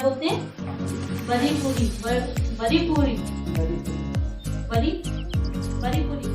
बोलते हैं? बड़ी पूरी, बड़ी पूरी, बड़ी बड़ी पूरी।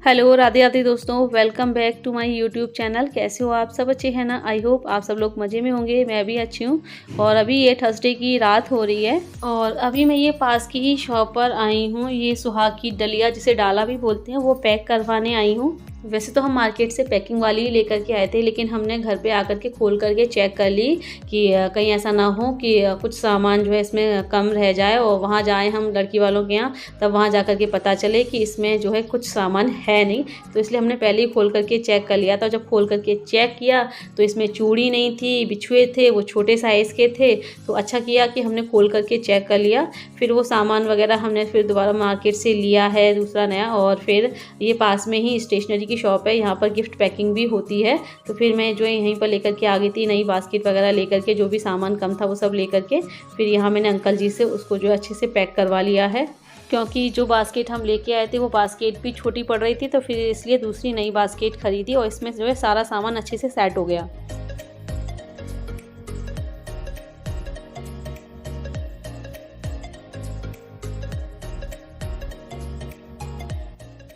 हेलो, राधे राधे दोस्तों, welcome back to my YouTube channel. कैसे हो आप सब? अच्छे हैं ना? आई होप आप सब लोग मज़े में होंगे। मैं भी अच्छी हूँ। और अभी ये थर्सडे की रात हो रही है और अभी मैं ये पास की ही शॉप पर आई हूँ। ये सुहाग की डलिया, जिसे डाला भी बोलते हैं, वो पैक करवाने आई हूँ। वैसे तो हम मार्केट से पैकिंग वाली ही लेकर के आए थे, लेकिन हमने घर पे आकर के खोल करके चेक कर ली कि कहीं ऐसा ना हो कि कुछ सामान जो है इसमें कम रह जाए और वहाँ जाए हम लड़की वालों के यहाँ, तब वहाँ जा कर के पता चले कि इसमें जो है कुछ सामान है नहीं। तो इसलिए हमने पहले ही खोल करके चेक कर लिया था। जब खोल करके चेक किया तो इसमें चूड़ी नहीं थी, बिछुए थे, वो छोटे साइज़ के थे। तो अच्छा किया कि हमने खोल करके चेक कर लिया। फिर वो सामान वगैरह हमने फिर दोबारा मार्केट से लिया है दूसरा नया। और फिर ये पास में ही स्टेशनरी की शॉप है, यहाँ पर गिफ्ट पैकिंग भी होती है। तो फिर मैं जो है यहीं पर लेकर के आ गई थी, नई बास्केट वगैरह लेकर के, जो भी सामान कम था वो सब लेकर के। फिर यहाँ मैंने अंकल जी से उसको जो अच्छे से पैक करवा लिया है, क्योंकि जो बास्केट हम लेके आए थे वो बास्केट भी छोटी पड़ रही थी। तो फिर इसलिए दूसरी नई बास्केट खरीदी और इसमें जो है सारा सामान अच्छे से सेट हो गया।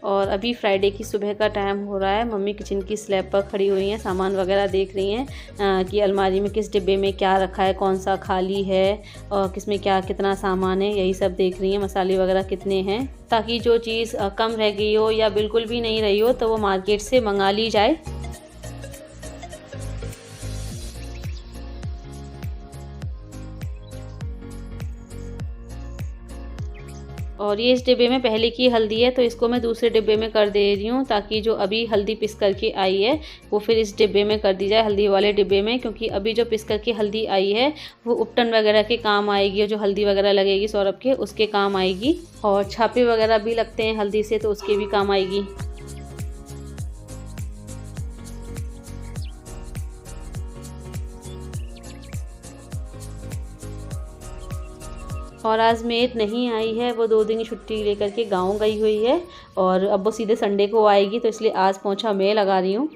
और अभी फ्राइडे की सुबह का टाइम हो रहा है। मम्मी किचन की स्लैब पर खड़ी हुई हैं, सामान वगैरह देख रही हैं कि अलमारी में किस डिब्बे में क्या रखा है, कौन सा खाली है और किस में क्या कितना सामान है, यही सब देख रही हैं। मसाले वगैरह कितने हैं, ताकि जो चीज़ कम रह गई हो या बिल्कुल भी नहीं रही हो तो वो मार्केट से मंगा ली जाए। और ये इस डिब्बे में पहले की हल्दी है, तो इसको मैं दूसरे डिब्बे में कर दे रही हूँ, ताकि जो अभी हल्दी पिस करके आई है वो फिर इस डिब्बे में कर दी जाए, हल्दी वाले डिब्बे में। क्योंकि अभी जो पिस करके हल्दी आई है वो उपटन वगैरह के काम आएगी, और जो हल्दी वगैरह लगेगी सौरभ के, उसके काम आएगी। और छापे वगैरह भी लगते हैं हल्दी से, तो उसके भी काम आएगी। और आज मेड नहीं आई है, वो 2 दिन की छुट्टी लेकर के गांव गई हुई है और अब वो सीधे संडे को आएगी। तो इसलिए आज पोंछा मैं लगा रही हूँ।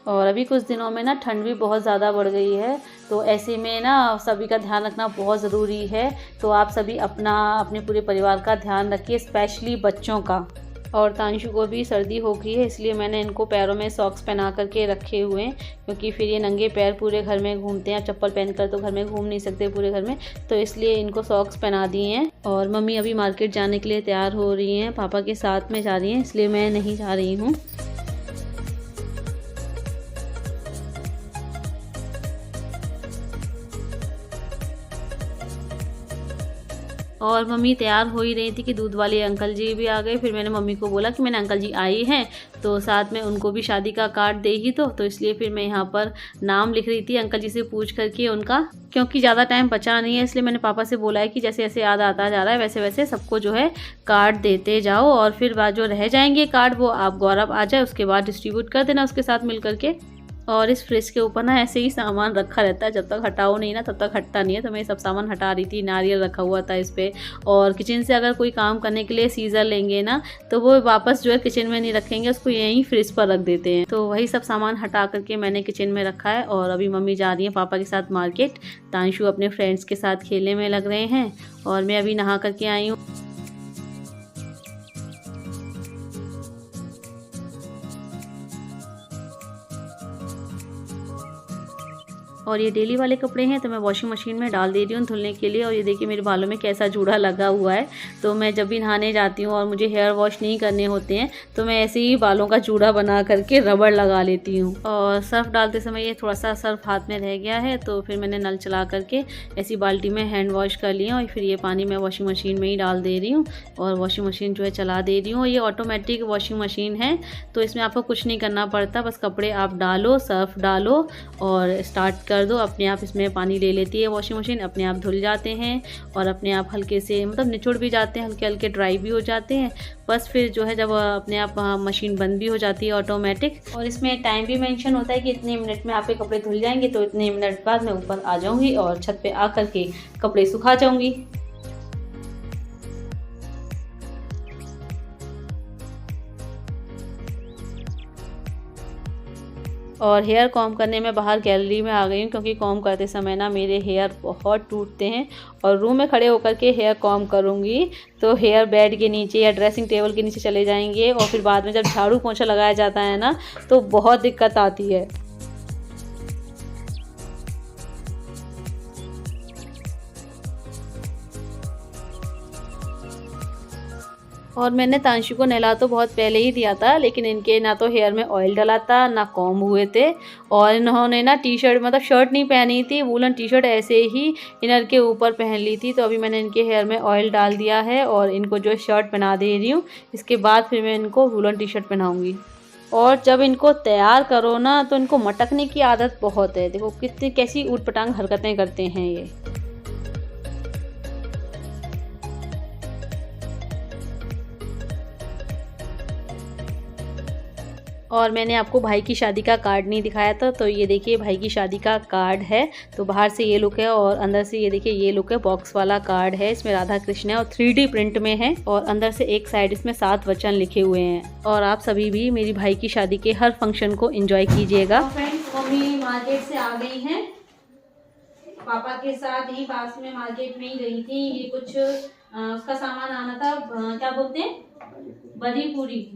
और अभी कुछ दिनों में ना ठंड भी बहुत ज़्यादा बढ़ गई है, तो ऐसे में ना सभी का ध्यान रखना बहुत ज़रूरी है। तो आप सभी अपने पूरे परिवार का ध्यान रखिए, स्पेशली बच्चों का। और तांशु को भी सर्दी हो गई है, इसलिए मैंने इनको पैरों में सॉक्स पहना करके रखे हुए हैं, क्योंकि फिर ये नंगे पैर पूरे घर में घूमते हैं। चप्पल पहनकर तो घर में घूम नहीं सकते पूरे घर में, तो इसलिए इनको सॉक्स पहना दिए हैं। और मम्मी अभी मार्केट जाने के लिए तैयार हो रही हैं, पापा के साथ में जा रही हैं, इसलिए मैं नहीं जा रही हूँ। और मम्मी तैयार हो ही रही थी कि दूध वाले अंकल जी भी आ गए। फिर मैंने मम्मी को बोला कि मैंने अंकल जी आई हैं, तो साथ में उनको भी शादी का कार्ड दे ही तो इसलिए फिर मैं यहाँ पर नाम लिख रही थी अंकल जी से पूछ करके उनका। क्योंकि ज़्यादा टाइम बचा नहीं है, इसलिए मैंने पापा से बोला है कि जैसे जैसे याद आता जा रहा है वैसे वैसे सबको जो है कार्ड देते जाओ, और फिर बाद जो रह जाएंगे कार्ड वो आप गौरव आ जाए उसके बाद डिस्ट्रीब्यूट कर देना उसके साथ मिल करके। और इस फ्रिज के ऊपर ना ऐसे ही सामान रखा रहता है, जब तक हटाओ नहीं ना तब तक हटता नहीं है। तो मैं सब सामान हटा रही थी, नारियल रखा हुआ था इस पर। और किचन से अगर कोई काम करने के लिए सीज़र लेंगे ना, तो वो वापस जो है किचन में नहीं रखेंगे, उसको यहीं फ्रिज पर रख देते हैं। तो वही सब सामान हटा करके मैंने किचन में रखा है। और अभी मम्मी जा रही है पापा के साथ मार्केट, तांशु अपने फ्रेंड्स के साथ खेलने में लग रहे हैं, और मैं अभी नहा करके आई हूँ। और ये डेली वाले कपड़े हैं, तो मैं वॉशिंग मशीन में डाल दे रही हूँ धुलने के लिए। और ये देखिए मेरे बालों में कैसा जूड़ा लगा हुआ है। तो मैं जब भी नहाने जाती हूँ और मुझे हेयर वॉश नहीं करने होते हैं, तो मैं ऐसे ही बालों का जूड़ा बना करके रबड़ लगा लेती हूँ। और सर्फ़ डालते समय ये थोड़ा सा सर्फ हाथ में रह गया है, तो फिर मैंने नल चला करके ऐसी बाल्टी में हैंड वॉश कर लिया। और फिर ये पानी मैं वॉशिंग मशीन में ही डाल दे रही हूँ और वॉशिंग मशीन जो है चला दे रही हूँ। ये ऑटोमेटिक वॉशिंग मशीन है, तो इसमें आपको कुछ नहीं करना पड़ता, बस कपड़े आप डालो, सर्फ डालो और स्टार्ट कर कर दो, अपने आप इसमें पानी ले लेती है वॉशिंग मशीन, अपने आप धुल जाते हैं और अपने आप हल्के से मतलब निचोड़ भी जाते हैं, हल्के हल्के ड्राई भी हो जाते हैं। बस फिर जो है जब अपने आप मशीन बंद भी हो जाती है ऑटोमेटिक। और इसमें टाइम भी मेंशन होता है कि इतने मिनट में आपके कपड़े धुल जाएंगे, तो इतने मिनट बाद मैं ऊपर आ जाऊँगी और छत पे आकर के कपड़े सुखा जाऊँगी। और हेयर कॉम करने में बाहर गैलरी में आ गई हूँ, क्योंकि कॉम करते समय ना मेरे हेयर बहुत टूटते हैं और रूम में खड़े होकर के हेयर कॉम करूँगी तो हेयर बेड के नीचे या ड्रेसिंग टेबल के नीचे चले जाएंगे और फिर बाद में जब झाड़ू पोंछा लगाया जाता है ना तो बहुत दिक्कत आती है। और मैंने तांशु को नहला तो बहुत पहले ही दिया था, लेकिन इनके ना तो हेयर में ऑयल डला था ना कॉम्ब हुए थे और इन्होंने ना टी शर्ट मतलब शर्ट नहीं पहनी थी, वूलन टी शर्ट ऐसे ही इनर के ऊपर पहन ली थी। तो अभी मैंने इनके हेयर में ऑयल डाल दिया है और इनको जो शर्ट पहना दे रही हूँ। इसके बाद फिर मैं इनको वूलन टी शर्ट पहनाऊँगी। और जब इनको तैयार करो ना तो इनको मटकने की आदत बहुत है। देखो कितनी कैसी ऊट पटांग हरकतें करते हैं ये। और मैंने आपको भाई की शादी का कार्ड नहीं दिखाया था, तो ये देखिए भाई की शादी का कार्ड है। तो बाहर से ये लुक है और अंदर से ये देखिए ये लुक है। बॉक्स वाला कार्ड है, इसमें राधा कृष्ण है और 3D प्रिंट में है और अंदर से एक साइड इसमें 7 वचन लिखे हुए हैं। और आप सभी भी मेरी भाई की शादी के हर फंक्शन को एंजॉय कीजिएगा। फ्रेंड्स, मम्मी मार्केट से आ गई हैं, पापा के साथ ही पास में मार्केट में ही गई थी। ये कुछ उसका सामान आना था, क्या बोलते हैं, बड़ी पूरी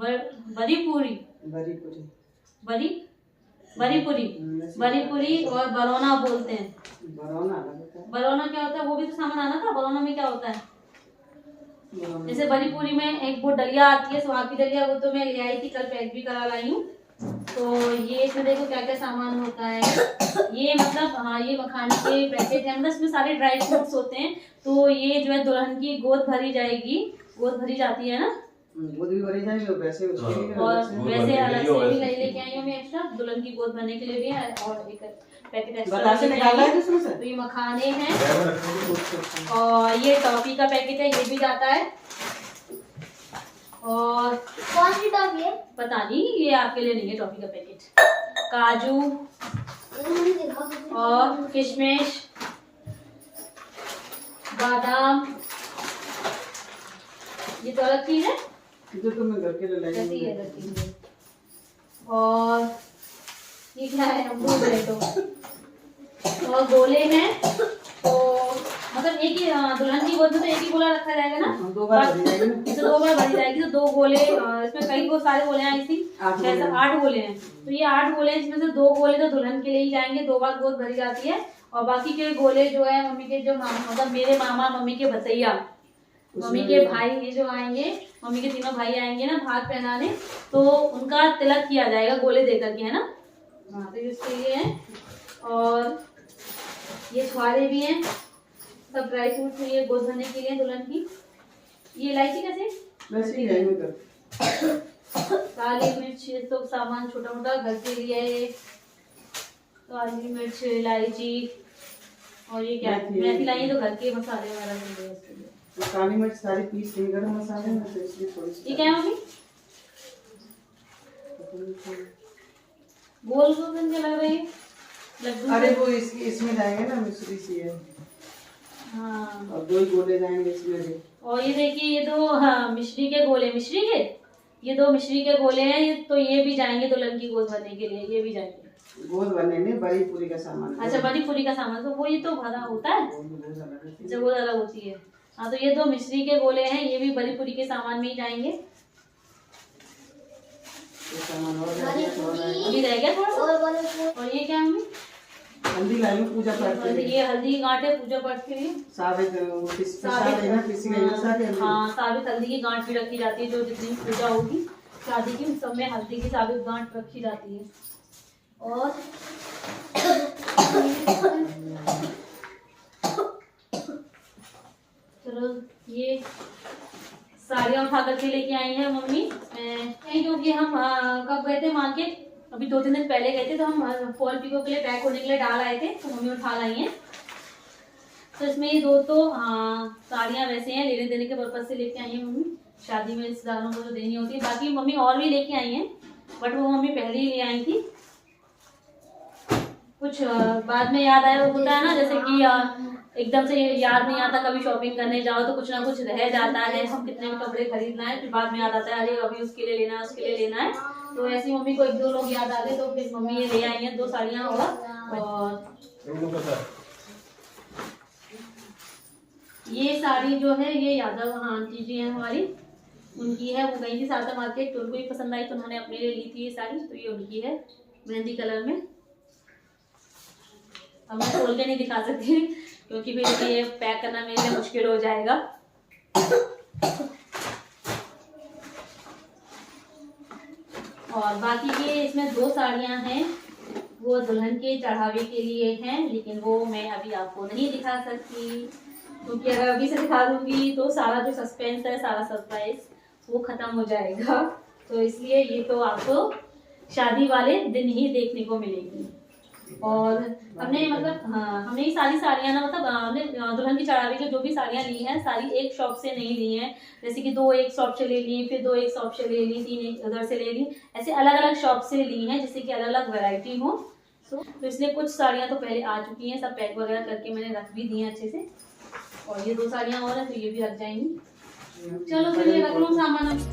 और बरौना बोलते हैं। बरौना क्या होता है वो भी तो सामान आना था। बरौना में क्या होता है, जैसे बड़ी पूरी में एक वो डलिया आती है, स्वाद की डलिया, वो तो मैं ले आई थी, कल पैक भी करा लाई हूँ। तो ये इसमें देखो क्या क्या सामान होता है। ये मतलब हाँ ये मखाने के पैकेट है, मतलब इसमें सारे ड्राई फ्रूट्स होते हैं। तो ये जो है दुल्हन की गोद भरी जाएगी, गोद भरी जाती है ना, गोद भी भरी जाएगी और वैसे अलग से भी लेके आई हूँ मैं एक्स्ट्रा, दुल्हन की गोद भरने के लिए भी है और एक पैकेट एक्स्ट्रा निकाला है इसमें से। तो ये मखाने हैं और ये टॉफी का पैकेट है, ये भी जाता है। और कौन सी टॉफी है पता नहीं, ये आपके लिए नहीं है टॉफी का पैकेट। काजू और किशमिश, बादाम, ये तो अलग चीज है जो तो मैं घर के लिए लाई। और ये क्या है, अमरूद है तो। और गोले हैं, तो मतलब एक ही दुल्हन की गोद में तो एक ही गोला रखा जाएगा ना, 2 बार भरी जाएगी, तो 2 बार भरी जाएगी। तो 2 गोले, इसमें कई को सारे गोले हैं, इसी 8 गोले हैं। तो ये 8 गोले, इसमें से 2 गोले तो दुल्हन के लिए ही जाएंगे, 2 बार गोद भरी जाती है। और बाकी के गोले जो है मम्मी के जो मतलब मेरे मामा, मम्मी के भसैया, मम्मी के भाई, ये जो आएंगे, मम्मी के तीनों भाई आएंगे ना भाग पहनाने, तो उनका तिलक किया जाएगा गोले दे करके, है ना। हाँ, तो इसके लिए है। और ये छुआरे भी हैं, सब ड्राई फ्रूट्स ये गोद भरने के लिए दुल्हन की। ये इलायची कैसे, काली मिर्च, तो सामान छोटा मोटा घर के लिए, काली मिर्च, इलायची, और ये क्या मेथी लाई है, तो घर के मसाले वगैरह मिल गए इसके लिए। तो काली मिर्च सारी पीस के गरम मसाले में, तो इसलिए थोड़ी सी। ये क्या है मम्मी, गोल गोल बन के लग रही है लड्डू। अरे वो इसमें जाएंगे ना, मिश्री सी है। हाँ, और 2 गोले जाएंगे इसमें भी। और ये देखिए ये 2 मिश्री के गोले, ये 2 मिश्री के गोले हैं, तो ये भी जाएंगे दुल्हन की गोद भरने के लिए, ये भी जाएंगे गोद भरने में। बड़ी पूरी का सामान, अच्छा बड़ी पूरी का सामान, तो वो ये तो भरा होता है, अच्छा वो अलग होती है। हाँ, तो ये 2 मिश्री के गोले हैं, ये भी बड़ी पूरी के सामान में ही जाएंगे। अभी रह गया थोड़ा। और ये क्या है, हल्दी लाई पूजा पाठ के लिए, ये हल्दी गांठ है पूजा पाठ के लिए। साबित हाँ, साबित हल्दी की गांठ भी रखी जाती है, जो जितनी पूजा होगी शादी की, सब में हल्दी की साबित गांठ रखी जाती है। और चलो ये साड़ियाँ उठा करके लेके आई है मम्मी, क्योंकि हम कब गए थे मार्केट, अभी 2-3 दिन पहले गए थे तो हम फॉल पिको के लिए पैक होने के लिए डाल आए थे, तो मम्मी उठा लाई हैं। तो इसमें ये 2 तो साड़ियाँ वैसे हैं, लेने देने के पर्पज से लेके आई हैं मम्मी, शादी में रिश्तेदारों को जो देनी होती है। बाकी मम्मी और भी लेके आई हैं, बट वो मम्मी पहले ही ले आई थी। कुछ बाद में याद आया, होता है ना जैसे कि एकदम से याद नहीं आता, कभी शॉपिंग करने जाओ तो कुछ ना कुछ रह जाता है, हम कितने भी कपड़े खरीदना है, फिर बाद में याद आता है अरे अभी उसके लिए लेना है, उसके लिए लेना है। तो ऐसी मम्मी को 1-2 लोग याद आ गए, तो फिर मम्मी ये ले आई हैं 2 साड़ियाँ। और ये साड़ी जो है ये यादव आंटी जी हैं हमारी, उनकी है। वो गई थी सारदा मार्केट तो उनको ही पसंद आई, तो उन्होंने अपने लिए ली थी ये साड़ी। तो ये उनकी है मेहंदी कलर में। अब मैं खोल के नहीं दिखा सकती क्योंकि फिर ये पैक करना मेरे लिए मुश्किल हो जाएगा। और बाकी ये इसमें 2 साड़ियाँ हैं, वो दुल्हन के चढ़ावे के लिए हैं, लेकिन वो मैं अभी आपको नहीं दिखा सकती, क्योंकि अगर अभी से दिखा दूंगी तो सारा जो सस्पेंस है, सारा सरप्राइज वो खत्म हो जाएगा। तो इसलिए ये तो आपको शादी वाले दिन ही देखने को मिलेगी। और हमने मतलब हमने ये सारी साड़ियाँ ना मतलब हमने दुल्हन की चढ़ावे की जो भी साड़ियाँ ली हैं सारी एक शॉप से नहीं ली हैं। जैसे कि 2 एक शॉप से ले ली, फिर 2 एक शॉप से ले ली, 3 एक उधर से ले ली, ऐसे अलग अलग शॉप से ली हैं जिससे कि अलग अलग वैरायटी हो। तो इसलिए कुछ साड़ियाँ तो पहले आ चुकी हैं, सब पैक वगैरह करके मैंने रख भी दी हैं अच्छे से। और ये 2 साड़ियाँ और हैं तो ये भी रख जाएंगी। चलो फिर ये रख लो सामान।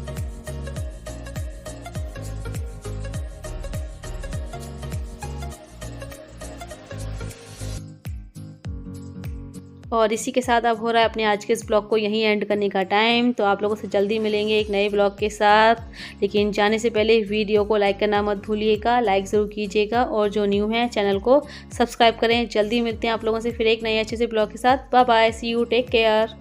और इसी के साथ अब हो रहा है अपने आज के इस ब्लॉग को यहीं एंड करने का टाइम। तो आप लोगों से जल्दी मिलेंगे एक नए ब्लॉग के साथ, लेकिन जाने से पहले वीडियो को लाइक करना मत भूलिएगा, लाइक ज़रूर कीजिएगा, और जो न्यू है चैनल को सब्सक्राइब करें। जल्दी मिलते हैं आप लोगों से फिर एक नए अच्छे से ब्लॉग के साथ। Bye bye, see you, take care.